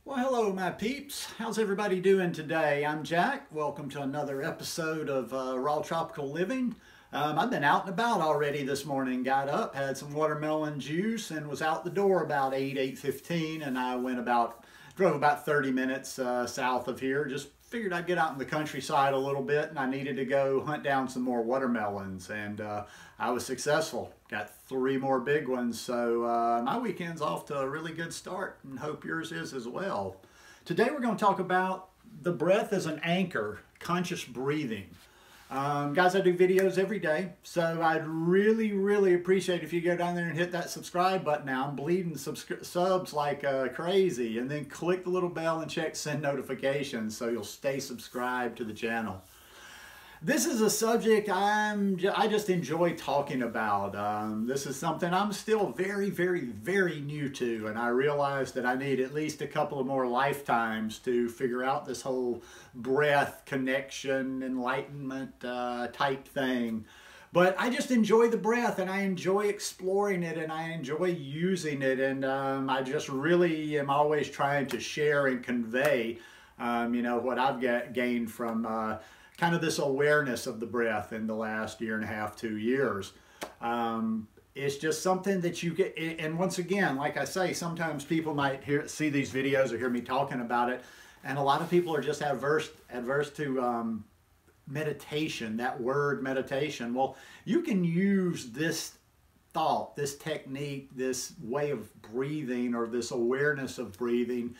Well, hello, my peeps. How's everybody doing today? I'm Jack. Welcome to another episode of Raw Tropical Living. I've been out and about already this morning. Got up, had some watermelon juice, and was out the door about 8:15. And I drove about 30 minutes south of here. Just figured I'd get out in the countryside a little bit, and I needed to go hunt down some more watermelons. And I was successful. Got 3 more big ones, so my weekend's off to a really good start, and hope yours is as well. Today we're going to talk about the breath as an anchor, conscious breathing. Guys, I do videos every day, so I'd really appreciate if you go down there and hit that subscribe button now. I'm bleeding subs like crazy, and then click the little bell and check send notifications so you'll stay subscribed to the channel. This is a subject I just enjoy talking about. This is something I'm still very new to, and I realize that I need at least a couple of more lifetimes to figure out this whole breath connection, enlightenment type thing. But I just enjoy the breath, and I enjoy exploring it, and I enjoy using it, and I just really am always trying to share and convey what I've gained from kind of this awareness of the breath in the last 1.5 to 2 years. It's just something that you get, and once again, like I say, sometimes people might see these videos or hear me talking about it, and a lot of people are just adverse to meditation, that word meditation. Well, you can use this thought, this technique, this way of breathing, or this awareness of breathing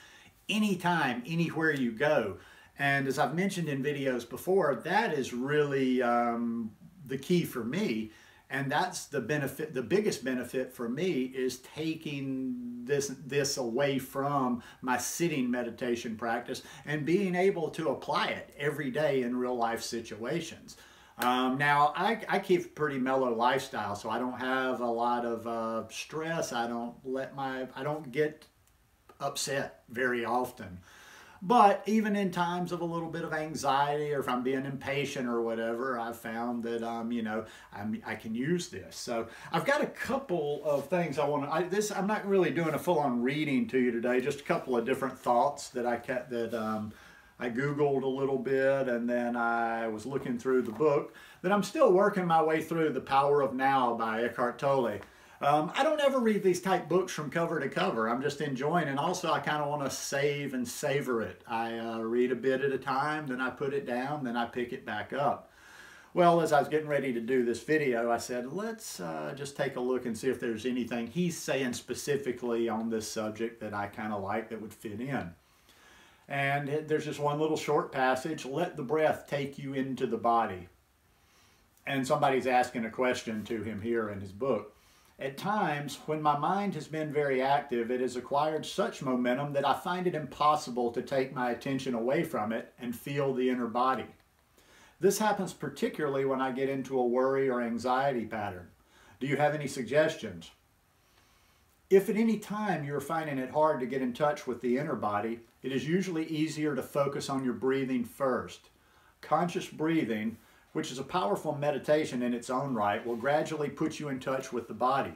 anytime, anywhere you go. And as I've mentioned in videos before, that is really the key for me. And that's the benefit, the biggest benefit for me is taking this away from my sitting meditation practice and being able to apply it every day in real life situations. Now, I keep a pretty mellow lifestyle, so I don't have a lot of stress. I don't get upset very often. But even in times of a little bit of anxiety, or if I'm being impatient or whatever, I've found that I can use this. So I've got a couple of things I want to. I'm not really doing a full-on reading to you today. Just a couple of different thoughts that I Googled a little bit, and then I was looking through the book that I'm still working my way through. The Power of Now by Eckhart Tolle. I don't ever read these type books from cover to cover. I'm just enjoying, and also I kind of want to save and savor it. I read a bit at a time, then I put it down, then I pick it back up. Well, as I was getting ready to do this video, I said, let's just take a look and see if there's anything he's saying specifically on this subject that I kind of like that would fit in. And there's just one little short passage, let the breath take you into the body. And somebody's asking a question to him here in his book. At times, when my mind has been very active, it has acquired such momentum that I find it impossible to take my attention away from it and feel the inner body. This happens particularly when I get into a worry or anxiety pattern. Do you have any suggestions? If at any time you're finding it hard to get in touch with the inner body, it is usually easier to focus on your breathing first. Conscious breathing, which is a powerful meditation in its own right, will gradually put you in touch with the body.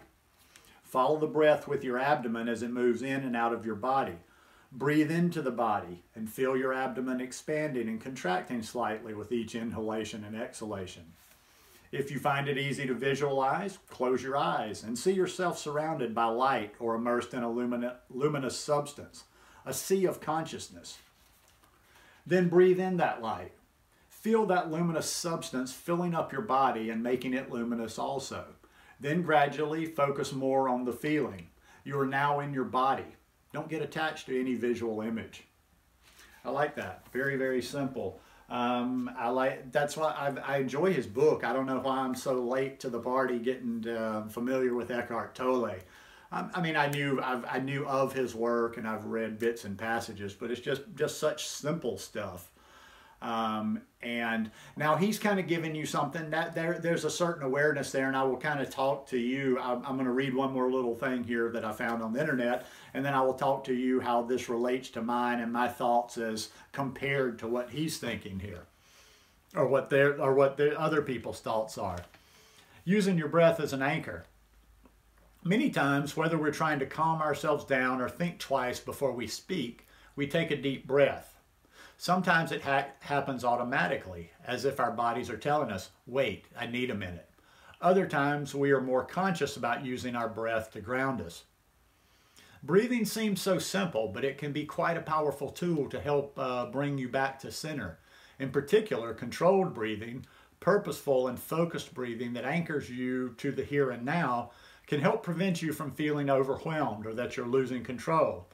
Follow the breath with your abdomen as it moves in and out of your body. Breathe into the body and feel your abdomen expanding and contracting slightly with each inhalation and exhalation. If you find it easy to visualize, close your eyes and see yourself surrounded by light or immersed in a luminous substance, a sea of consciousness. Then breathe in that light. Feel that luminous substance filling up your body and making it luminous also. Then gradually focus more on the feeling. You are now in your body. Don't get attached to any visual image. I like that. Very simple. That's why I enjoy his book. I don't know why I'm so late to the party getting familiar with Eckhart Tolle. I knew of his work, and I've read bits and passages, but it's just such simple stuff. And now he's kind of giving you something that there's a certain awareness there, and I will kind of talk to you. I'm going to read one more little thing here that I found on the internet, and then I will talk to you how this relates to mine and my thoughts as compared to what he's thinking here, or what the other people's thoughts are. Using your breath as an anchor. Many times, whether we're trying to calm ourselves down or think twice before we speak, we take a deep breath. Sometimes it happens automatically, as if our bodies are telling us, wait, I need a minute. Other times we are more conscious about using our breath to ground us. Breathing seems so simple, but it can be quite a powerful tool to help bring you back to center. In particular, controlled breathing, purposeful and focused breathing that anchors you to the here and now can help prevent you from feeling overwhelmed or that you're losing control.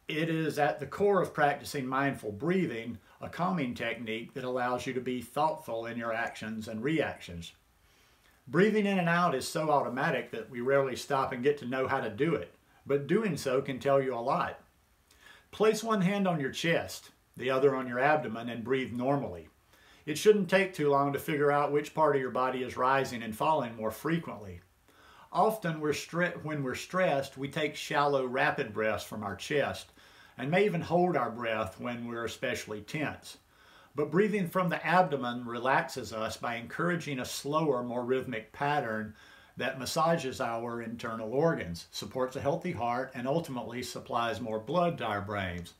It is at the core of practicing mindful breathing, a calming technique that allows you to be thoughtful in your actions and reactions. Breathing in and out is so automatic that we rarely stop and get to know how to do it, but doing so can tell you a lot. Place one hand on your chest, the other on your abdomen, and breathe normally. It shouldn't take too long to figure out which part of your body is rising and falling more frequently. Often when we're stressed, we take shallow, rapid breaths from our chest and may even hold our breath when we're especially tense. But breathing from the abdomen relaxes us by encouraging a slower, more rhythmic pattern that massages our internal organs, supports a healthy heart, and ultimately supplies more blood to our brains.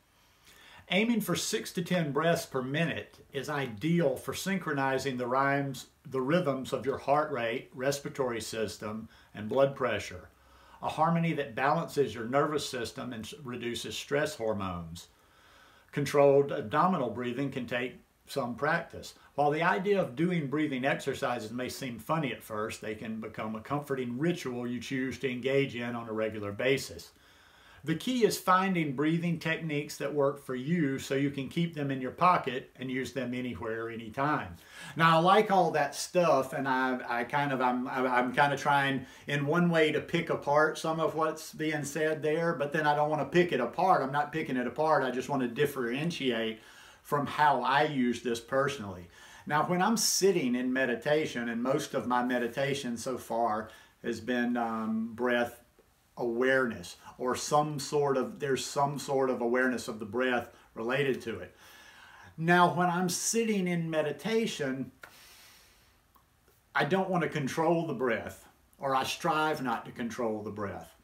Aiming for 6 to 10 breaths per minute is ideal for synchronizing the rhythms of your heart rate, respiratory system, and blood pressure, a harmony that balances your nervous system and reduces stress hormones. Controlled abdominal breathing can take some practice. While the idea of doing breathing exercises may seem funny at first, they can become a comforting ritual you choose to engage in on a regular basis. The key is finding breathing techniques that work for you so you can keep them in your pocket and use them anywhere, anytime. Now, I like all that stuff, and I'm kind of trying in one way to pick apart some of what's being said there, but then I don't want to pick it apart. I'm not picking it apart. I just want to differentiate from how I use this personally. Now, when I'm sitting in meditation, and most of my meditation so far has been breath awareness, or there's some sort of awareness of the breath related to it. Now, when I'm sitting in meditation, I don't want to control the breath, or I strive not to control the breath.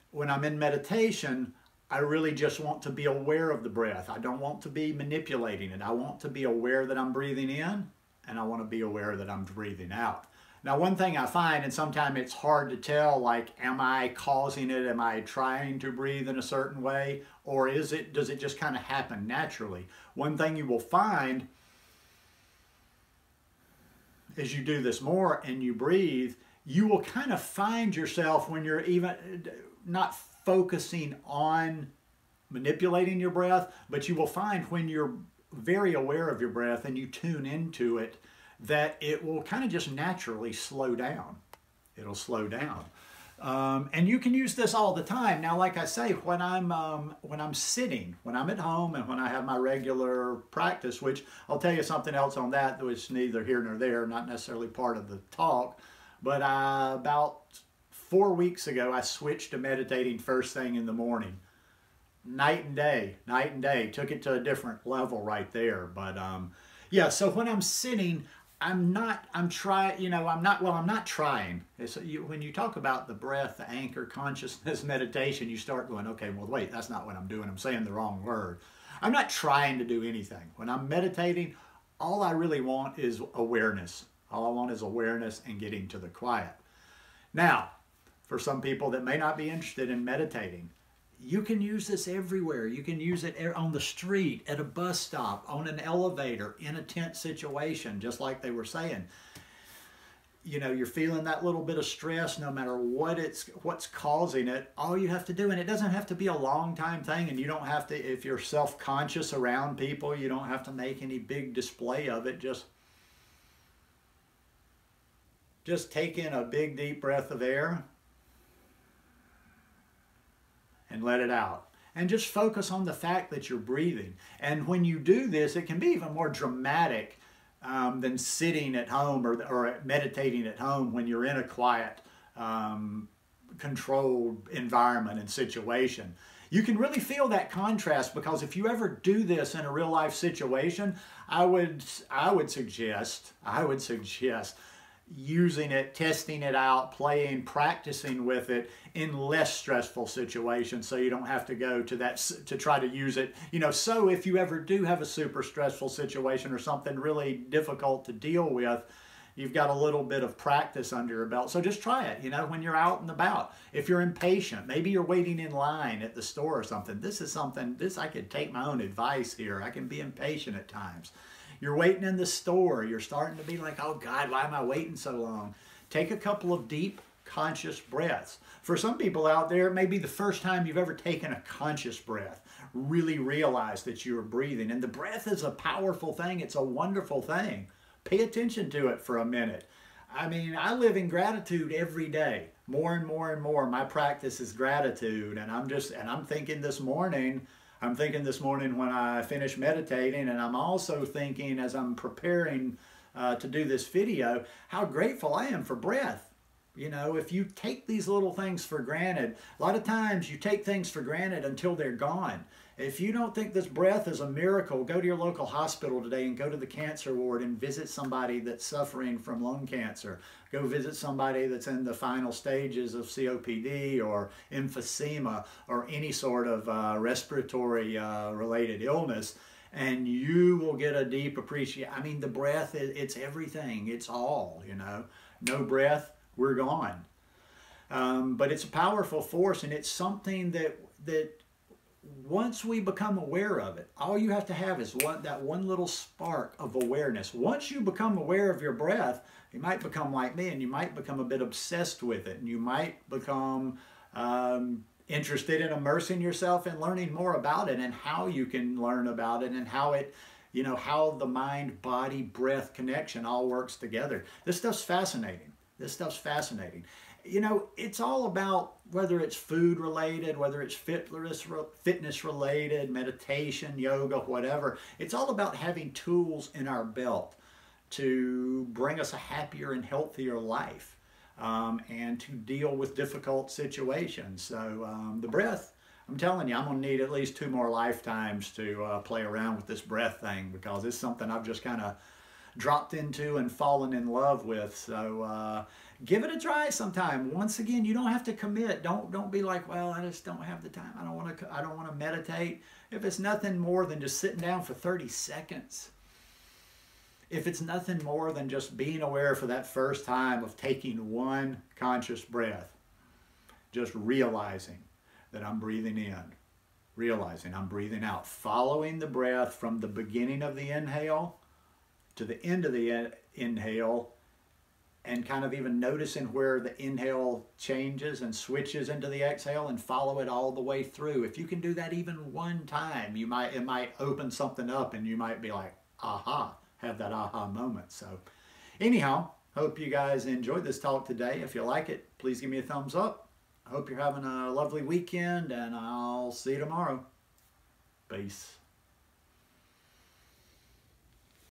When I'm in meditation, I really just want to be aware of the breath. I don't want to be manipulating it. I want to be aware that I'm breathing in, and I want to be aware that I'm breathing out. Now, one thing I find, and sometimes it's hard to tell, like, am I causing it? Am I trying to breathe in a certain way? Or does it just kind of happen naturally? One thing you will find as you do this more and you breathe, you will kind of find yourself when you're even not focusing on manipulating your breath, but you will find when you're very aware of your breath and you tune into it, that it will kind of just naturally slow down. It'll slow down. And you can use this all the time. Now, like I say, when I'm sitting, when I'm at home, and when I have my regular practice, which I'll tell you something else on that, which is neither here nor there, not necessarily part of the talk, but about 4 weeks ago, I switched to meditating first thing in the morning. Night and day, took it to a different level right there. But yeah, so when I'm sitting, I'm not trying. When you talk about the breath, the anchor, consciousness, meditation, you start going, okay, well, wait, that's not what I'm doing. I'm saying the wrong word. I'm not trying to do anything. When I'm meditating, all I really want is awareness. All I want is awareness and getting to the quiet. Now, for some people that may not be interested in meditating, you can use this everywhere. You can use it on the street, at a bus stop, on an elevator, in a tense situation, just like they were saying. You know, you're feeling that little bit of stress, no matter what's causing it, all you have to do, and it doesn't have to be a long time thing, and you don't have to, if you're self-conscious around people, you don't have to make any big display of it. Just take in a big, deep breath of air and let it out. And just focus on the fact that you're breathing. And when you do this, it can be even more dramatic than sitting at home or meditating at home when you're in a quiet, controlled environment and situation. You can really feel that contrast, because if you ever do this in a real life situation, I would suggest using it, testing it out, playing, practicing with it in less stressful situations, so you don't have to go to that to try to use it. So if you ever do have a super stressful situation or something really difficult to deal with, you've got a little bit of practice under your belt. So just try it, when you're out and about. If you're impatient, maybe you're waiting in line at the store or something. This I could take my own advice here. I can be impatient at times. You're waiting in the store. You're starting to be like, oh God, why am I waiting so long? Take a couple of deep, conscious breaths. For some people out there, it may be the first time you've ever taken a conscious breath. Really realize that you're breathing. And the breath is a powerful thing. It's a wonderful thing. Pay attention to it for a minute. I live in gratitude every day. More and more and more. My practice is gratitude. And I'm thinking this morning when I finish meditating, and I'm also thinking as I'm preparing to do this video, how grateful I am for breath. If you take these little things for granted, a lot of times you take things for granted until they're gone. If you don't think this breath is a miracle, go to your local hospital today and go to the cancer ward and visit somebody that's suffering from lung cancer. Go visit somebody that's in the final stages of COPD or emphysema or any sort of respiratory related illness, and you will get a deep appreciation. The breath, it's everything. It's all, No breath, we're gone. But it's a powerful force, and it's something that once we become aware of it, all you have to have is that one little spark of awareness. Once you become aware of your breath, you might become like me, and you might become a bit obsessed with it, and you might become interested in immersing yourself in learning more about it and how you can learn about it and how it, how the mind, body, breath connection all works together. This stuff's fascinating. It's all about, whether it's food related, whether it's fitness related, meditation, yoga, whatever. It's all about having tools in our belt to bring us a happier and healthier life, and to deal with difficult situations. So the breath, I'm telling you, I'm going to need at least 2 more lifetimes to play around with this breath thing, because it's something I've just kind of dropped into and fallen in love with. So give it a try sometime. Once again, you don't have to commit. Don't be like, well, I just don't have the time. I don't want to meditate. If it's nothing more than just sitting down for 30 seconds, if it's nothing more than just being aware for that first time of taking one conscious breath, just realizing that I'm breathing in, realizing I'm breathing out, following the breath from the beginning of the inhale to the end of the inhale, and kind of even noticing where the inhale changes and switches into the exhale, and follow it all the way through. If you can do that even one time, it might open something up, and you might be like, aha, have that aha moment. So anyhow, hope you guys enjoyed this talk today. If you like it, please give me a thumbs up. I hope you're having a lovely weekend, and I'll see you tomorrow. Peace.